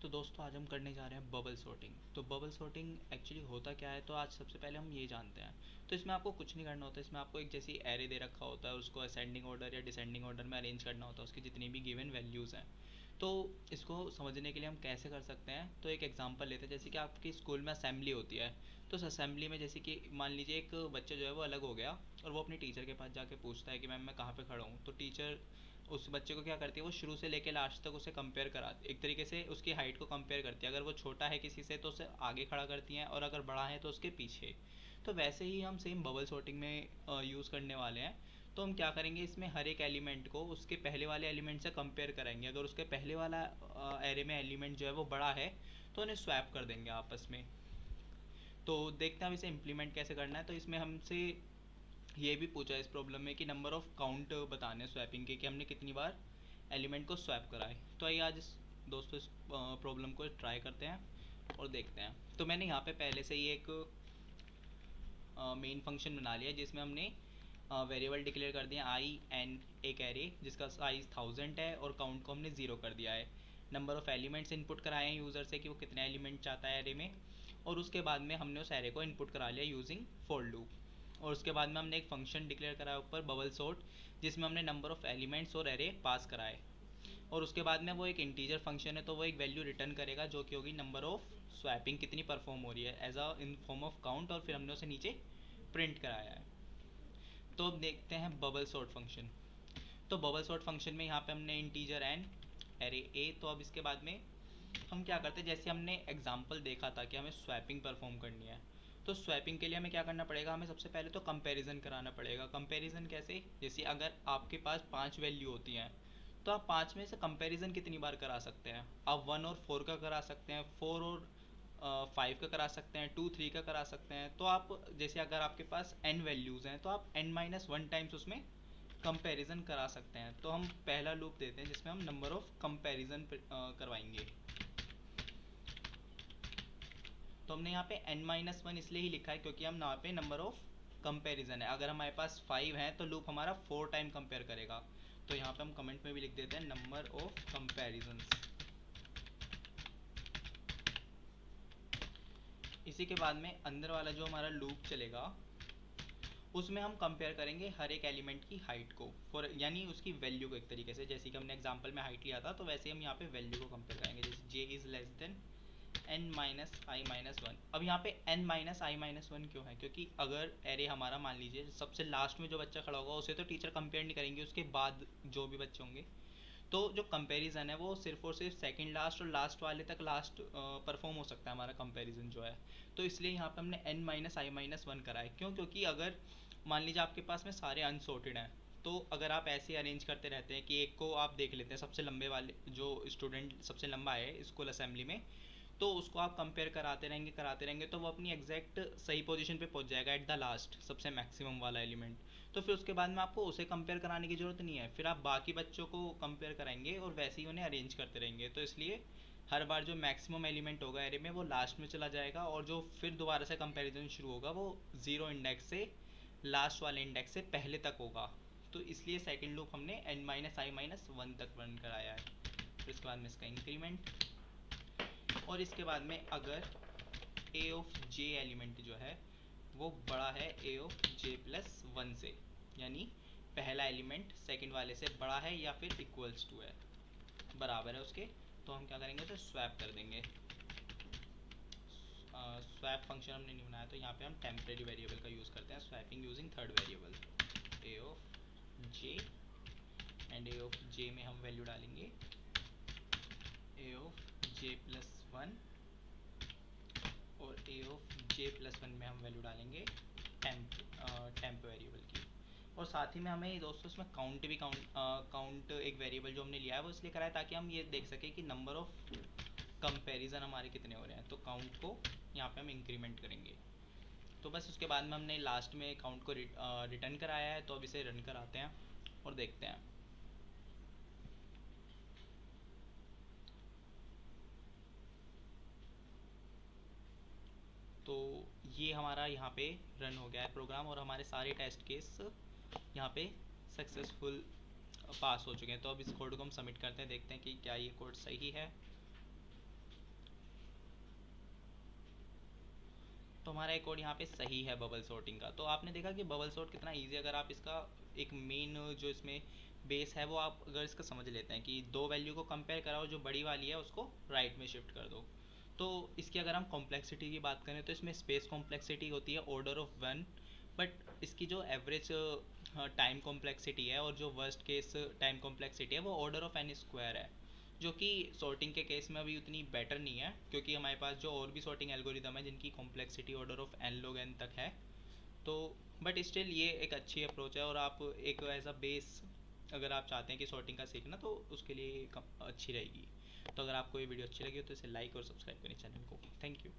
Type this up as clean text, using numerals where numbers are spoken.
तो दोस्तों आज हम करने जा रहे हैं बबल सॉर्टिंग। तो बबल सॉर्टिंग एक्चुअली होता क्या है, तो आज सबसे पहले हम ये जानते हैं। तो इसमें आपको कुछ नहीं करना होता, इसमें आपको एक जैसी एरे दे रखा होता है, उसको असेंडिंग ऑर्डर या डिसेंडिंग ऑर्डर में अरेंज करना होता है, उसकी जितनी भी गिवन वैल्यूज़ हैं। तो इसको समझने के लिए हम कैसे कर सकते हैं, तो एक एग्जांपल लेते हैं। जैसे कि आपकी स्कूल में असेंबली होती है, तो उस असेंबली में जैसे कि मान लीजिए एक बच्चा जो है वो अलग हो गया और वो अपनी टीचर के पास जाके पूछता है कि मैम मैं कहाँ पे खड़ा हूँ। तो टीचर उस बच्चे को क्या करती है, वो शुरू से लेके लास्ट तक उसे कंपेयर करा, एक तरीके से उसकी हाइट को कंपेयर करती है। अगर वो छोटा है किसी से तो उसे आगे खड़ा करती हैं, और अगर बड़ा है तो उसके पीछे। तो वैसे ही हम सेम बबल सॉर्टिंग में यूज़ करने वाले हैं। तो हम क्या करेंगे, इसमें हर एक एलिमेंट को उसके पहले वाले एलिमेंट से कंपेयर कराएंगे। अगर उसके पहले वाला एरे में एलिमेंट जो है वो बड़ा है तो उन्हें स्वैप कर देंगे आपस में। तो देखते हैं अब इसे इम्प्लीमेंट कैसे करना है। तो इसमें हमसे ये भी पूछा है इस प्रॉब्लम में कि नंबर ऑफ़ काउंट बताने स्वैपिंग के, कि हमने कितनी बार एलिमेंट को स्वैप कराए। तो आइए आज दोस्तों इस प्रॉब्लम को ट्राई करते हैं और देखते हैं। तो मैंने यहाँ पे पहले से ही एक मेन फंक्शन बना लिया जिसमें हमने वेरिएबल डिक्लेयर कर दिया आई एन, एक एरे जिसका साइज़ 1000 है, और काउंट को हमने 0 कर दिया है। नंबर ऑफ़ एलिमेंट्स इनपुट कराए हैं यूज़र से कि वो कितने एलिमेंट चाहता है एरे में, और उसके बाद में हमने उस एरे को इनपुट करा लिया यूजिंग फॉर लूप। और उसके बाद में हमने एक फंक्शन डिक्लेयर कराया ऊपर बबल सॉर्ट, जिसमें हमने नंबर ऑफ़ एलिमेंट्स और एरे पास कराए। और उसके बाद में वो एक इंटीजर फंक्शन है, तो वो एक वैल्यू रिटर्न करेगा जो कि होगी नंबर ऑफ़ स्वैपिंग कितनी परफॉर्म हो रही है as a in form of count, और फिर हमने उसे नीचे प्रिंट कराया है। तो अब देखते हैं बबल सॉर्ट फंक्शन। तो बबल सॉर्ट फंक्शन में यहाँ पे हमने इंटीजर एन, एरे ए। तो अब इसके बाद में हम क्या करते हैं, जैसे हमने एग्जांपल देखा था कि हमें स्वैपिंग परफॉर्म करनी है। तो स्वैपिंग के लिए हमें क्या करना पड़ेगा, हमें सबसे पहले तो कंपैरिजन कराना पड़ेगा। कंपैरिजन कैसे, जैसे अगर आपके पास 5 वैल्यू होती हैं तो आप 5 में से कंपैरिजन कितनी बार करा सकते हैं। आप 1 और 4 का करा सकते हैं, 4 और 5 का करा सकते हैं, 2 3 का करा सकते हैं। तो आप जैसे अगर आपके पास n वैल्यूज़ हैं तो आप n-1 टाइम्स उसमें कंपैरिजन करा सकते हैं। तो हम पहला लूप देते हैं जिसमें हम नंबर ऑफ़ कंपैरिजन करवाएंगे। तो हमने यहाँ पे n-1 इसलिए ही लिखा है क्योंकि हम यहाँ पे नंबर ऑफ़ कंपैरिजन है। अगर हमारे पास 5 हैं तो लूप हमारा 4 टाइम कंपेयर करेगा। तो यहाँ पे हम कमेंट में भी लिख देते हैं नंबर ऑफ़ कंपैरिजन्स। इसी के बाद में अंदर वाला जो हमारा लूप चलेगा उसमें हम कंपेयर करेंगे हर एक एलिमेंट की हाइट को, फॉर यानी उसकी वैल्यू को। एक तरीके से जैसे कि हमने एग्जांपल में हाइट लिया था, तो वैसे हम यहाँ पे वैल्यू को कंपेयर करेंगे। जैसे j is less than n-i-1। अब यहाँ पे n-i-1 क्यों है, क्योंकि अगर एरे हमारा मान लीजिए सबसे लास्ट में जो बच्चा खड़ा होगा उसे तो टीचर कंपेयर नहीं करेंगे, उसके बाद जो भी बच्चे होंगे। तो जो कंपैरिजन है वो सिर्फ और सिर्फ सेकंड लास्ट और लास्ट वाले तक लास्ट परफॉर्म हो सकता है हमारा कंपैरिजन जो है। तो इसलिए यहाँ पे हमने n-i-1 करा है। क्यों, क्योंकि अगर मान लीजिए आपके पास में सारे अनसॉर्टेड हैं, तो अगर आप ऐसे अरेंज करते रहते हैं कि एक को आप देख लेते हैं सबसे लंबे वाले, जो स्टूडेंट सबसे लंबा है स्कूल असेंबली में, तो उसको आप कंपेयर कराते रहेंगे तो वो अपनी एग्जैक्ट सही पोजीशन पे पहुंच जाएगा एट द लास्ट, सबसे मैक्सिमम वाला एलिमेंट। तो फिर उसके बाद में आपको उसे कंपेयर कराने की ज़रूरत नहीं है, फिर आप बाकी बच्चों को कंपेयर कराएंगे और वैसे ही उन्हें अरेंज करते रहेंगे। तो इसलिए हर बार जो मैक्सिमम एलिमेंट होगा एरे में वो लास्ट में चला जाएगा, और जो फिर दोबारा से कंपैरिजन शुरू होगा वो ज़ीरो इंडेक्स से लास्ट वाले इंडेक्स से पहले तक होगा। तो इसलिए सेकंड लूप हमने n-i-1 तक रन कराया है। फिर इसके बाद में इसका इंक्रीमेंट, और इसके बाद में अगर a ऑफ j एलिमेंट जो है वो बड़ा है a ऑफ j+1 से, यानी पहला एलिमेंट सेकंड वाले से बड़ा है या फिर इक्वल्स टू है, बराबर है उसके, तो हम क्या करेंगे, उसे स्वैप कर देंगे। स्वैप फंक्शन हमने नहीं बनाया तो यहाँ पे हम टेम्परेरी वेरिएबल का यूज़ करते हैं, swapping using third variable a of j, and a of j में हम वैल्यू डालेंगे a ऑफ j+1, और a ऑफ j+1 में हम वैल्यू डालेंगे टेम्प वेरिएबल की। और साथ ही में हमें दोस्तों इसमें काउंट एक वेरिएबल जो हमने लिया है वो इसलिए कराया ताकि हम ये देख सकें कि नंबर ऑफ़ कंपैरिजन हमारे कितने हो रहे हैं। तो काउंट को यहाँ पे हम इंक्रीमेंट करेंगे। तो बस उसके बाद में हमने लास्ट में काउंट को रिटर्न कराया है। तो अब इसे रन कराते हैं और देखते हैं। तो ये हमारा यहाँ पे रन हो गया है प्रोग्राम, और हमारे सारे टेस्ट केस यहाँ पे सक्सेसफुल पास हो चुके हैं। तो अब इस कोड को हम सबमिट करते हैं, देखते हैं कि क्या ये कोड सही है। तो हमारा एक कोड यहाँ पे सही है बबल सॉर्टिंग का। तो आपने देखा कि बबल सॉर्ट कितना ईजी है, अगर आप इसका एक मेन जो इसमें बेस है वो आप अगर इसका समझ लेते हैं कि दो वैल्यू को कंपेयर कराओ, जो बड़ी वाली है उसको राइट में शिफ्ट कर दो। तो इसकी अगर हम कॉम्प्लेक्सिटी की बात करें तो इसमें स्पेस कॉम्प्लेक्सिटी होती है ऑर्डर ऑफ 1, बट इसकी जो एवरेज टाइम कॉम्प्लेक्सिटी है और जो वर्स्ट केस टाइम कॉम्प्लेक्सिटी है वो ऑर्डर ऑफ एन स्क्वायर है, जो कि सॉर्टिंग के केस में अभी उतनी बेटर नहीं है, क्योंकि हमारे पास जो और भी सॉर्टिंग एल्गोरिदम है जिनकी complexity order of N log n तक है। तो बट स्टिल ये एक अच्छी अप्रोच है, और आप एक एज अ बेस अगर आप चाहते हैं कि सॉर्टिंग का सीखना तो उसके लिए अच्छी रहेगी। तो अगर आपको ये वीडियो अच्छी लगी हो तो इसे लाइक और सब्सक्राइब करें चैनल को। Thank you.